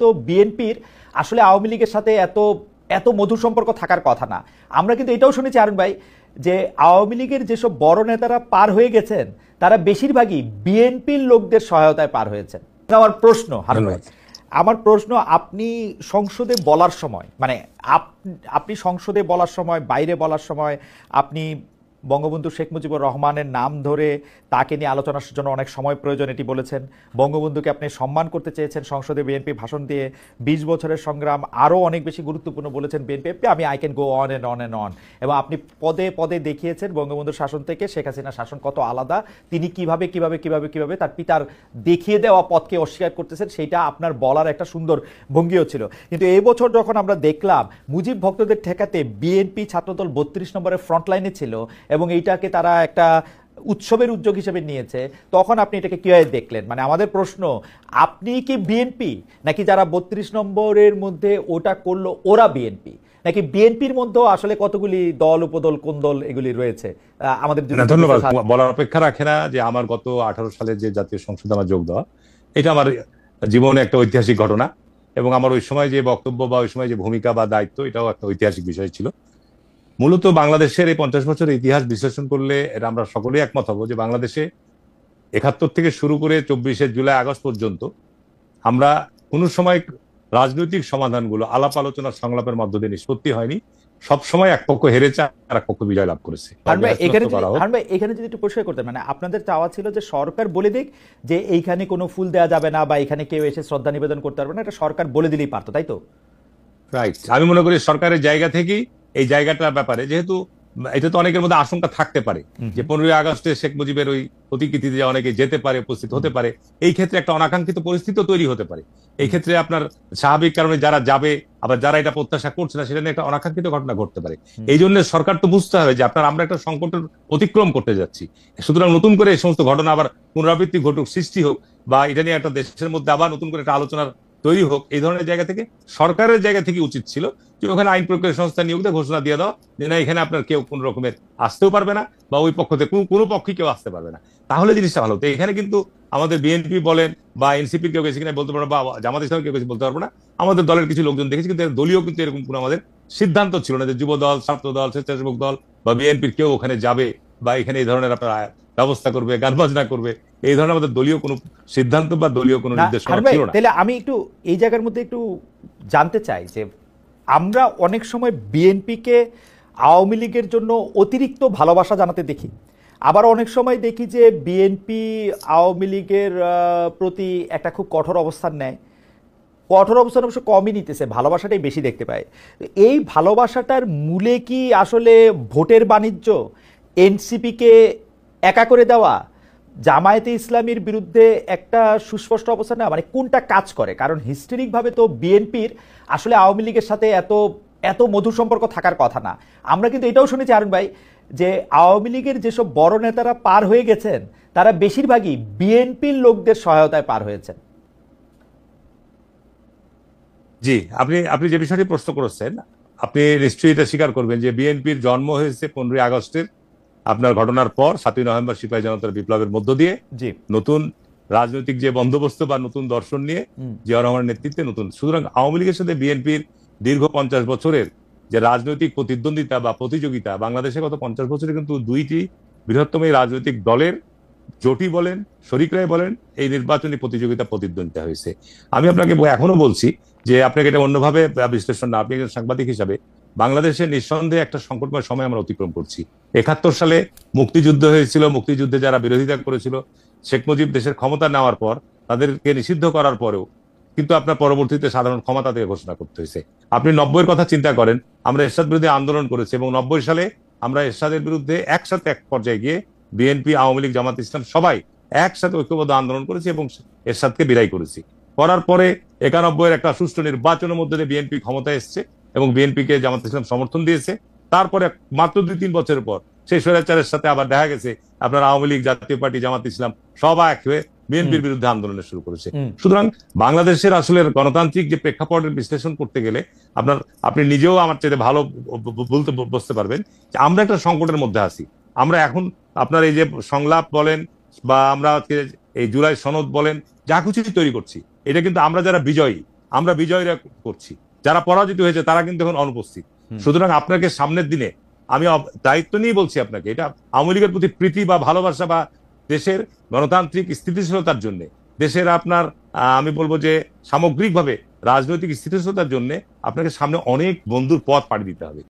তো বিএনপির আসলে আওয়ামী লীগের সাথে এত এত মধুর সম্পর্ক থাকার কথা না। আমরা কিন্তু এটাও শুনেছি আরুন ভাই যে আওয়ামী লীগের যেসব বড় নেতারা পার হয়ে গেছেন তারা বেশিরভাগই বিএনপির লোকদের সহায়তায় পার হয়েছেন। আমার প্রশ্ন হারুন ভাই, আমার প্রশ্ন, আপনি সংসদে বলার সময় মানে আপনি সংসদে বলার সময়, বাইরে বলার সময় আপনি বঙ্গবন্ধু শেখ মুজিবুর রহমানের নাম ধরে তাকে নিয়ে আলোচনার জন্য অনেক সময় প্রয়োজন এটি বলেছেন। বঙ্গবন্ধুকে আপনি সম্মান করতে চেয়েছেন সংসদে বিএনপি ভাষণ দিয়ে। ২০ বছরের সংগ্রাম আরও অনেক বেশি গুরুত্বপূর্ণ বলেছেন বিএনপি। আমি I can go on and on and on. এবং আপনি পদে পদে দেখিয়েছেন বঙ্গবন্ধুর শাসন থেকে শেখ হাসিনার শাসন কত আলাদা, তিনি কিভাবে কিভাবে কিভাবে কিভাবে তার পিতার দেখিয়ে দেওয়া পথকে অস্বীকার করতেছেন, সেইটা আপনার বলার একটা সুন্দর ভঙ্গিও ছিল। কিন্তু এই বছর যখন আমরা দেখলাম মুজিব ভক্তদের ঠেকাতে বিএনপি ছাত্রদল ৩২ নম্বরের ফ্রন্টলাইনে ছিল এবং এইটাকে তারা একটা উৎসবের উদ্যোগ হিসেবে নিয়েছে, তখন আপনি এটাকে কিভাবে দেখলেন? মানে আমাদের প্রশ্ন, আপনি কি বিএনপি নাকি যারা ৩২ নম্বরের মধ্যে ওটা করলো ওরা বিএনপি, নাকি বিএনপির মধ্যেও আসলে কতগুলি দল উপদল কোন দল এগুলি রয়েছে? আমাদের ধন্যবাদ। বলার অপেক্ষা রাখে না যে আমার গত 18 সালে যে জাতীয় সংসদে আমার যোগ দেওয়া, এটা আমার জীবনে একটা ঐতিহাসিক ঘটনা এবং আমার ওই সময় যে বক্তব্য বা ওই সময় যে ভূমিকা বা দায়িত্ব, এটাও একটা ঐতিহাসিক বিষয় ছিল। মূলত বাংলাদেশের এই 50 বছরের ইতিহাস বিশ্লেষণ করলে এটা আমরা সকলেই একমত হব যে বাংলাদেশে 71 থেকে শুরু করে 24শে জুলাই আগস্ট পর্যন্ত আমরা কোনো সময় রাজনৈতিক সমাধানগুলো আলাপ আলোচনার সংলাপের মধ্য দিয়ে নিষ্পত্তি হয়নি। সবসময় এক পক্ষ হেরেছে আর এক পক্ষ বিজয় লাভ করেছে। এখানে যদি একটু পরিষ্কার করতে, মানে আপনাদের চাওয়া ছিল যে সরকার বলে দিক যে এইখানে কোনো ফুল দেওয়া যাবে না বা এখানে কেউ এসে শ্রদ্ধা নিবেদন করতে পারবে না, এটা সরকার বলে দিলেই পারতো, তাই তো? রাইট। আমি মনে করি সরকারের জায়গা থেকেই এই জায়গাটার ব্যাপারে, যেহেতু এটা তো অনেকের মধ্যে আশঙ্কা থাকতে পারে যে 15ই আগস্টে শেখ মুজিবের ওই প্রতিকৃতিতে অনেকে যেতে পারে, উপস্থিত হতে পারে, এই ক্ষেত্রে একটা অনাকাঙ্ক্ষিত পরিস্থিতি তৈরি হতে পারে। এই ক্ষেত্রে আপনার স্বাভাবিক কারণে যারা যাবে, আবার যারা এটা প্রত্যাশা করছে না, সেটা নিয়ে একটা অনাকাঙ্ক্ষিত ঘটনা ঘটতে পারে। এই জন্য সরকার তো বুঝতে হবে যে আমরা একটা সংকটের অতিক্রম করতে যাচ্ছি, সুতরাং নতুন করে এই সমস্ত ঘটনা আবার পুনরাবৃত্তি ঘটুক, সৃষ্টি হোক, বা এটা নিয়ে একটা দেশের মধ্যে আবার নতুন করে একটা আলোচনার তৈরি হোক, এই ধরনের জায়গা থেকে সরকারের জায়গা থেকে উচিত ছিল যে ওখানে আইন প্রক্রিয়া সংস্থা নিয়োগ দিয়ে ঘোষণা দিয়ে দাও যে না, এখানে আপনার কেউ কোন রকমের আসতেও পারবে না বা ওই পক্ষ থেকে কোনো পক্ষে কেউ আসতে পারবে না। তাহলে জিনিসটা ভালো হতো। এখানে কিন্তু আমাদের বিএনপি বলেন বা এনসিপির কেউ গেছে কিনা বলতে পারবো, বা জামাত ইসলাম কেউ গেছে বলতে পারবো না। আমাদের দলের কিছু লোকজন দেখেছি, কিন্তু দলীয় কিন্তু এরকম কোনো আমাদের সিদ্ধান্ত ছিল না যে যুব দল, ছাত্র দল, স্বেচ্ছাসেবক দল বা বিএনপির কেউ ওখানে যাবে বা এখানে এই ধরনের আপনার ব্যবস্থা করবে, গান বাজনা করবে, এই ধরনের আমাদের দলীয় কোনো সিদ্ধান্ত বা দলীয় কোনো নির্দেশনা ছিল না। তাহলে আমি একটু এই জায়গার মধ্যে একটু জানতে চাই যে আমরা অনেক সময় বিএনপিকে আওয়ামী লীগের জন্য অতিরিক্ত ভালোবাসা জানাতে দেখি, আবার অনেক সময় দেখি যে বিএনপি আওয়ামী লীগের প্রতি একটা খুব কঠোর অবস্থান নেয়। কঠোর অবস্থান অবশ্য কমই নিতেছে, ভালোবাসাটাই বেশি দেখতে পায়। এই ভালোবাসাটার মূলে কি আসলে ভোটের বাণিজ্য, এনসিপিকে একা করে দেওয়া, জামায়াতে ইসলামীর বিরুদ্ধে একটা সুস্পষ্ট অবস্থান নেওয়া, মানে কোনটা কাজ করে? কারণ হিস্টোরিকভাবে তো বিএনপির আসলে আওয়ামী লীগের সাথে এত এত মধুর সম্পর্ক থাকার কথা না। আমরা কিন্তু এটাও শুনেছি আরুন ভাই যে আওয়ামী লীগের যেসব বড় নেতারা পার হয়ে গেছেন তারা বেশিরভাগই বিএনপির লোকদের সহায়তায় পার হয়েছেন। জি, আপনি যে বিষয়টি প্রশ্ন করেছেন, আপনি নিশ্চয়ই এটা স্বীকার করবেন যে বিএনপির জন্ম হয়েছে 15ই আগস্টের আপনার ঘটনার পর, 7ই নভেম্বর সিপাহী জনতার বিপ্লবের মধ্য দিয়ে। নতুন রাজনৈতিক যে বন্দোবস্ত বা নতুন দর্শন নিয়ে জিয়া রহমানের নেতৃত্বে নতুন। সুতরাং আওয়ামী লীগের সাথে বিএনপির দীর্ঘ 50 বছরের যে রাজনৈতিক প্রতিদ্বন্দ্বিতা বা প্রতিযোগিতা, বাংলাদেশে গত 50 বছরে কিন্তু দুইটি বৃহত্তম এই রাজনৈতিক দলের জোটই বলেন, শরিকরাই বলেন, এই নির্বাচনী প্রতিদ্বন্দ্বিতা হয়েছে। আমি আপনাকে এখনো বলছি যে আপনাকে এটা অন্যভাবে বিশ্লেষণ না, আপনি একজন সাংবাদিক হিসাবে বাংলাদেশের নিঃসন্দেহে একটা সংকটময় সময় আমরা অতিক্রম করছি। 71 সালে মুক্তিযুদ্ধ হয়েছিল, মুক্তিযুদ্ধে যারা বিরোধিতা করেছিল, শেখ মুজিব দেশের ক্ষমতা নেওয়ার পর তাদেরকে নিষিদ্ধ করার পরেও কিন্তু আপনার পরবর্তীতে সাধারণ ক্ষমতা থেকে ঘোষণা করতে হয়েছে। আপনি 90-এর কথা চিন্তা করেন, আমরা এরশাদ বিরোধী আন্দোলন করেছি এবং 90 সালে আমরা এরশাদের বিরুদ্ধে একসাথে এক পর্যায়ে গিয়ে বিএনপি, আওয়ামী লীগ, জামাত ইসলাম সবাই একসাথে ঐক্যবদ্ধ আন্দোলন করেছি এবং এরশাদকে বিদায় করেছি। করার পরে 91-এর একটা সুষ্ঠু নির্বাচনের মধ্যে দিয়ে বিএনপি ক্ষমতায় এসছে এবং বিএনপিকে জামাত ইসলাম সমর্থন দিয়েছে। তারপরে মাত্র 2-3 বছরের পর সেই স্বৈরাচারের সাথে আবার দেখা গেছে আপনার আওয়ামী লীগ, জাতীয় পার্টি, জামাত ইসলাম সবাই এক হয়ে বিএনপির বিরুদ্ধে আন্দোলন শুরু করেছে। সুতরাং বাংলাদেশের আসলে গণতান্ত্রিক যে প্রেক্ষাপটের বিশ্লেষণ করতে গেলে আপনি নিজেও আমার চেয়ে ভালো বুঝতে পারবেন যে আমরা একটা সংকটের মধ্যে আছি। আমরা এখন আপনার এই যে সংলাপ বলেন বা আমরা আজকে এই জুলাই সনদ বলেন, যা কিছু তৈরি করছি, এটা কিন্তু আমরা যারা বিজয়ী আমরা বিজয়ীরা করছি, যারা পরাজিত হয়েছে তারা কিন্তু এখন অনুপস্থিত। সুতরাং আপনাকে সামনের দিনে আমি দায়িত্ব নিয়ে বলছি আপনাকে, এটা আওয়ামী লীগের প্রতি প্রীতি বা ভালোবাসা বা দেশের গণতান্ত্রিক স্থিতিশীলতার জন্য, দেশের আপনার আমি বলবো যে সামগ্রিকভাবে রাজনৈতিক স্থিতিশীলতার জন্য আপনাকে সামনে অনেক বন্ধুর পথ পাড়ি দিতে হবে।